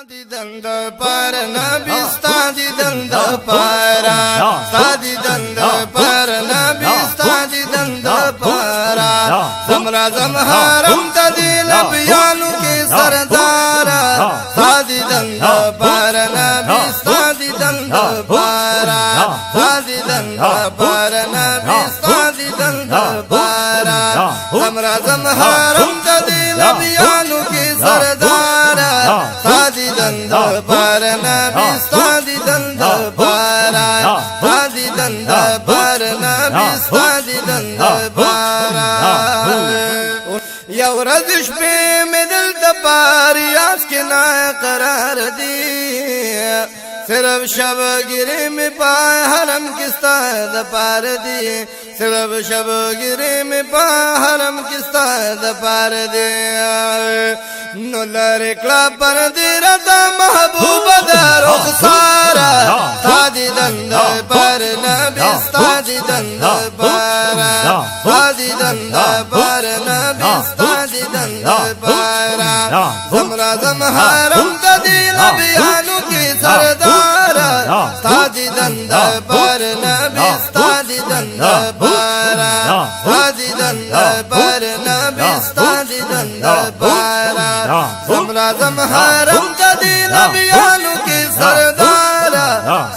दंद पर नबी स्तादी दंद पारा स्तादी दंद पर नबी स्तादी दंद पारा जमरा जमहरम तदी नबियानु के सरदारा स्तादी दंद पर नबी स्तादी दंद पारा स्तादी दंद पर नबी स्तादी दंद पारा जमरा जमहरम तदी नबियानु के सरदारा सादी दंद पर नबी सादी दंद पारा सादी दंद पर नबी सादी दंद पारा यवरदिश पे में दिल दपारी आज के ना करार दी सिर्फ शब गिरे में पाए हरम किस्ता दपार दी सिर्फ शब गिरे में पाए हरम किस्ता दपार दे नुलर कला पर दिरता महबूब दरो सारा सादी दंद पर नबी सादी दंद पारा सादी दंद पर नबी सादी दंद पारा जमरा जमहरम तदी नबियानु की सरदारा सादी दंद पर नबी सादी दंद पारा सादी दंद पर नबी सादी दंद पारा जमरा जमहरम तदी नबियानु की सरदारा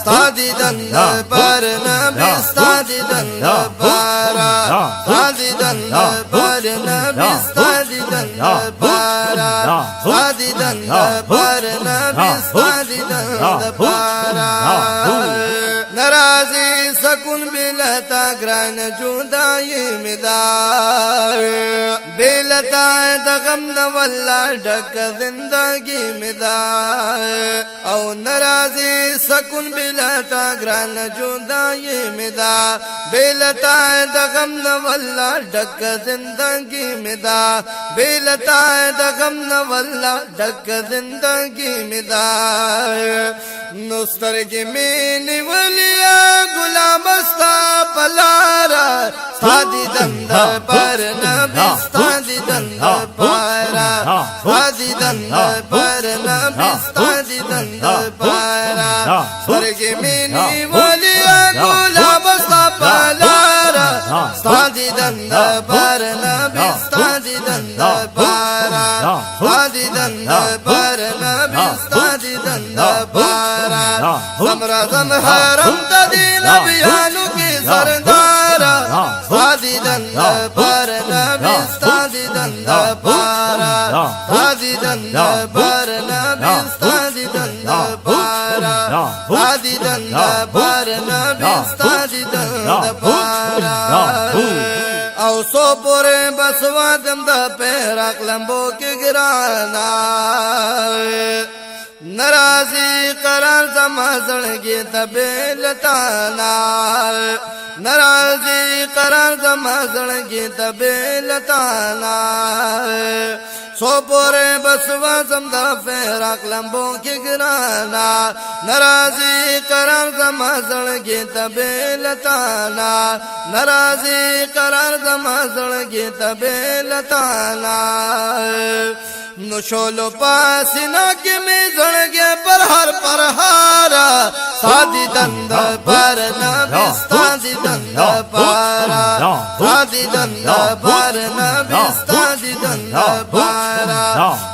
सादी दंद पर नबी सादी दंद पारा सादी दंद पर नबी सादी दंद पारा सादी दंद पर नबी सादी दंद पारा नाराजी सकून बिलता ग्रान जुदाई मिदार बिलता दगम नवल्ला ढक जिंदगी मिदार औ नाराजी सकून बिलता ग्रान जुदाई मिदार बिलता दगम नवल्ला ढक जिंदगी मिदार बिलता दगम नवल्ला ढक जिंदगी मिदार नुस्तर की मेनी वलिया गुलामस्ता पलारा सादी दंद पर नबी सादी दंद पारा सादी दंद पर नबी सादी दंद पारा स्वर्ग मेनी वलिया गुलामस्ता पलारा सादी दंद पर नबी सादी दंद पारा सादी दंद पर नबी सादी दंद पारा जमरा जमहरम तदी नबियानु की सरदारा सादी दंद पर नबी सादी दंद पारा सादी दंद पर नबी सादी दंद पारा सादी दंद पर नबी सादी दंद पारा औ सो पुरे बसवा दंद पैरा लंबो के गिराना नाराजी करार जमाजण गे तबेलताना नाराजी करार जमाजण गे तबेलताना सोपोरे बसवा जमदा फेरा लंबो के गिराना नाराजी करार जमाजण गे तबेलताना नाराजी करार जमाजण गे तबेलताना नुशोलो पासिना के में जड़ गया पर हारा सादी दंद पर नबी सादी दंद पारा सादी दंद पर नबी सादी दंद पारा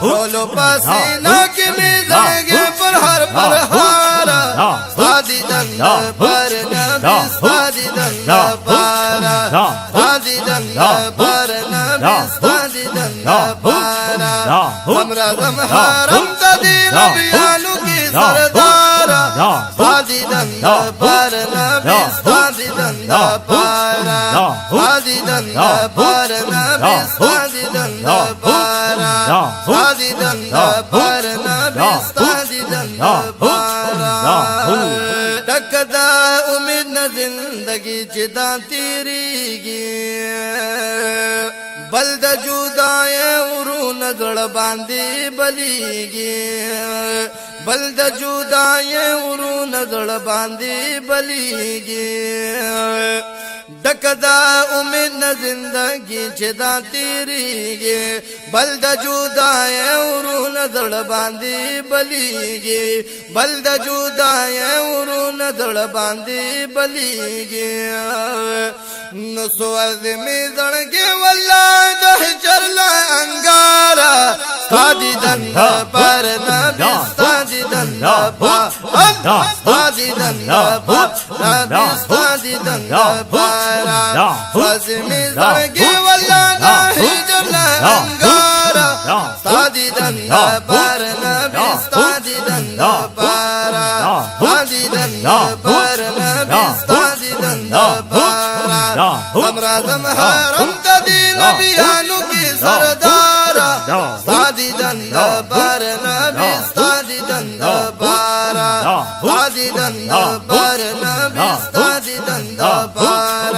शोलो पासिना के में जड़ गया पर हारा सादी दंद पर नबी सादी दंद पारा सादी दंद पर नबी सादी दंद पारा हमरा जमहरम तदी नबियानु की सरदारा सादी दंद पर नबी सादी दंद पारा सादी दंद पर नबी सादी दंद पारा सादी दंद पर नबी सादी दंद पारा टकदा उम्मीद न जिंदगी चिदा तेरी गी बल्द जुदाए उरू नजड़ बांधी बलीगी बल्द जुदाए उरू नजड़ बांधी बलीगी डकदा उम्मीद न जिंदगी चदा तेरीगे बल्द जुदाए उरू नजर बांधी बलीगे बल्द जुदाए उरू नजर बांधी बलीगे नुसवद में दड़गे वल्ला दह चरला अंगारा सादी दंदा पर नबी सादी दंदा पर सादी दंदा पर नबी सादी दंदा पर साद में दड़गे वल्ला दह चरला अंगारा सादी दंदा पर नबी सादी दंदा पर सादी दंदा पर नबी सादी दंदा पर हमरा हरम तदी नबियानु की सरदारा सादी दंदा पर नबी सादी दंदा पर सादी दंदा पर नबी सादी दंदा पर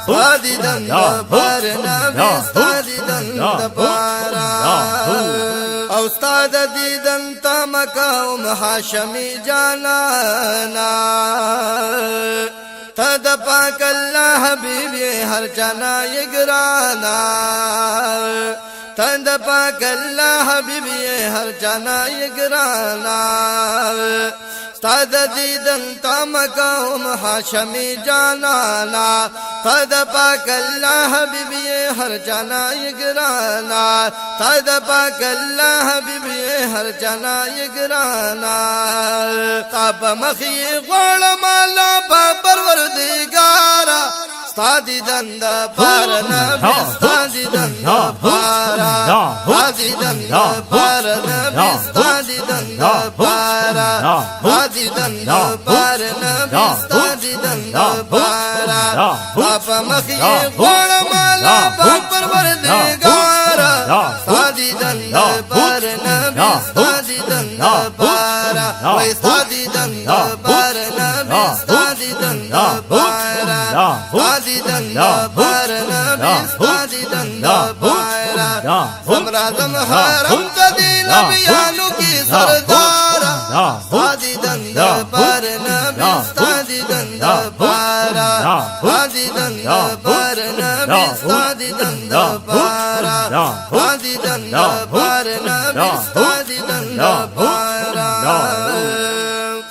सादी दंदा पर नबी सादी दंदा पर उस्ताद दीदन तमकाउम हाशमी जाना तद पाक अल्लाह हबीबी हर जाना यगराना तद पाक अल्लाह हबीबी हर जाना यगराना तद दीदन तमकाउम हाशमी जाना तद पाक अल्लाह हबीबी हर जाना यगराना तद पाक अल्लाह हबीबी हर जाना यगराना ताब मखी गोल माला परवरदिगारा सादी दंदा पर नबी सादी दंदा पर सादी दंदा पर नबी सादी दंदा पर सादी दंदा पर नबी सादी दंदा पर बाप मखी गोल माला परवरदिगारा सादी दंदा पर नबी सादी दंदा पर वही सादी दंदा पर नबी सादी दंदा पर सादी दंदा पर नबी सादी दंदा पर हमरा हरम तदी नबियानु की सरदारा सादी दंदा पर नबी सादी दंदा पर सादी दंदा पर नबी सादी दंदा पर सादी दंदा पर नबी सादी दंदा पर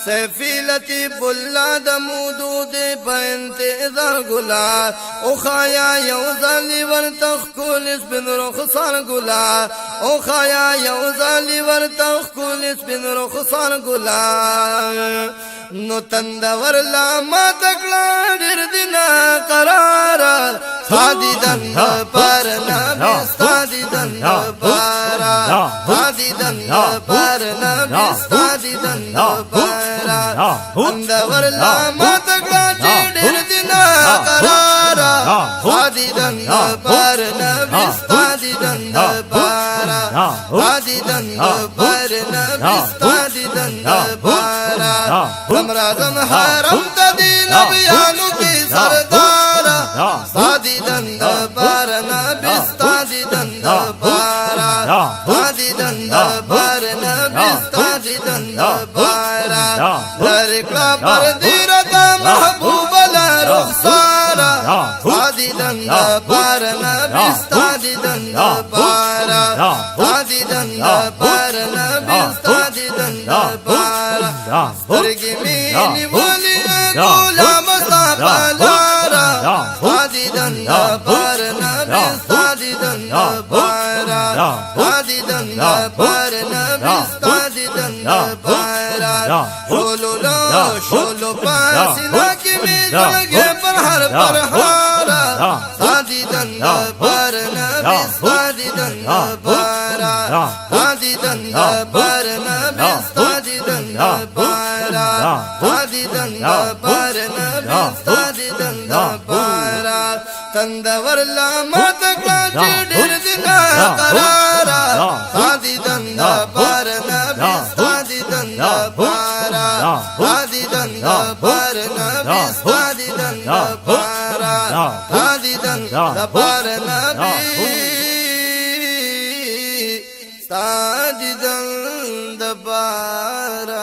सैफीलती बुल्ला दमूदूद इंतजार गुला उखाया यौजाली वर तखकुलिस बिन रुखसार गुला उखाया यौजाली वर तखकुलिस बिन रुखसार गुला नो तंदवर लामा तकला डिर दिना करारा सादी दंदा पर नबी सादी दंदा पर सादी दंदा पर नबी सादी दंदा पर तंदवर लामा तकला डिर दिना करारा सादी दंदा पर नबी सादी दंदा पर सादी दंदा पर नबी सादी दंदा पर हमरा हरम तदी नबियानु की सरदारा सादी दंदा पर नबी सादी दंदा पर सादी दंदा पर नबी सादी दंदा पर लरकला पर दीरता महबूब ला रुखसारा सादी दंदा पर नबी सादी दंदा पर सादी दंदा पर नबी सादी दंदा पर सरगी मीनी बोली गुलाम साफलारा सादी दंदा पर नबी सादी दंदा पर सादी दंदा पर नबी सादी दंदा पर शोलो पासिना की मिलगे पर हर पर हारा सादी दंदा पर नबी सादी दंदा पर सादी दंदा पर नबी सादी दंदा पर सादी दंदा पर नबी सादी दंदा पर तंदवर लामा तकला डिर दिना करारा सादी दंदा पर नबी सादी दंदा पर सादी दंदा पर नबी सादी दंदा पर सादी दंदा पर नबी सादी दंदा पर